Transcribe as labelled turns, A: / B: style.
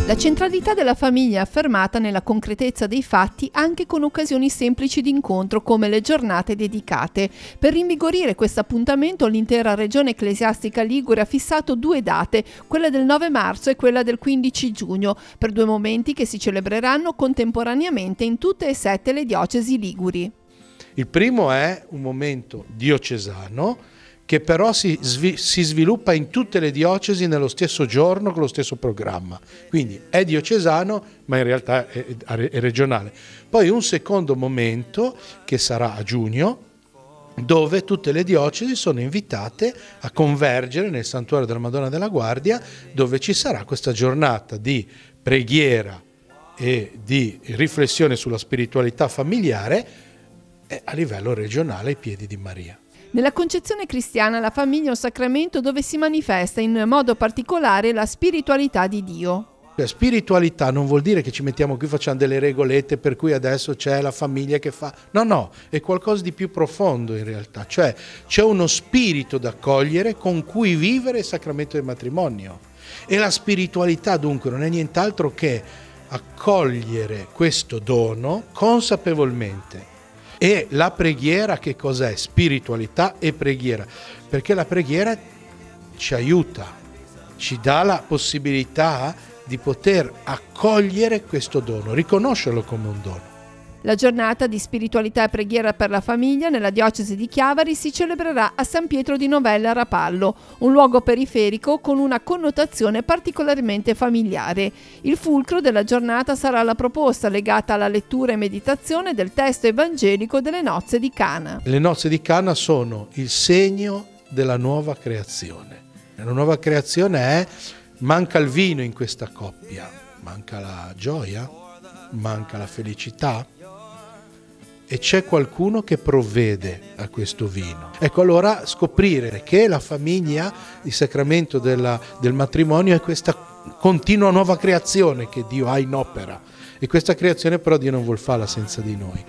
A: La centralità della famiglia è affermata nella concretezza dei fatti anche con occasioni semplici di incontro come le giornate dedicate. Per rinvigorire questo appuntamento l'intera regione ecclesiastica ligure ha fissato 2 date, quella del 9 marzo e quella del 15 giugno, per 2 momenti che si celebreranno contemporaneamente in tutte e 7 le diocesi liguri.
B: Il primo è un momento diocesano che però si sviluppa in tutte le diocesi nello stesso giorno con lo stesso programma. Quindi è diocesano, ma in realtà è regionale. Poi un secondo momento, che sarà a giugno, dove tutte le diocesi sono invitate a convergere nel Santuario della Madonna della Guardia, dove ci sarà questa giornata di preghiera e di riflessione sulla spiritualità familiare a livello regionale ai piedi di Maria.
A: Nella concezione cristiana la famiglia è un sacramento dove si manifesta in modo particolare la spiritualità di Dio.
B: Spiritualità non vuol dire che ci mettiamo qui, facciamo delle regolette per cui adesso c'è la famiglia che fa... No, è qualcosa di più profondo in realtà, cioè c'è uno spirito da accogliere con cui vivere il sacramento del matrimonio. E la spiritualità dunque non è nient'altro che accogliere questo dono consapevolmente. E la preghiera che cos'è? Spiritualità e preghiera, perché la preghiera ci aiuta, ci dà la possibilità di poter accogliere questo dono, riconoscerlo come un dono.
A: La giornata di spiritualità e preghiera per la famiglia nella diocesi di Chiavari si celebrerà a San Pietro di Novella a Rapallo, un luogo periferico con una connotazione particolarmente familiare. Il fulcro della giornata sarà la proposta legata alla lettura e meditazione del testo evangelico delle nozze di Cana.
B: Le nozze di Cana sono il segno della nuova creazione. La nuova creazione è: manca il vino in questa coppia, manca la gioia, manca la felicità, e c'è qualcuno che provvede a questo vino. Ecco, allora scoprire che la famiglia, il sacramento del matrimonio, è questa continua nuova creazione che Dio ha in opera, e questa creazione però Dio non vuol farla senza di noi.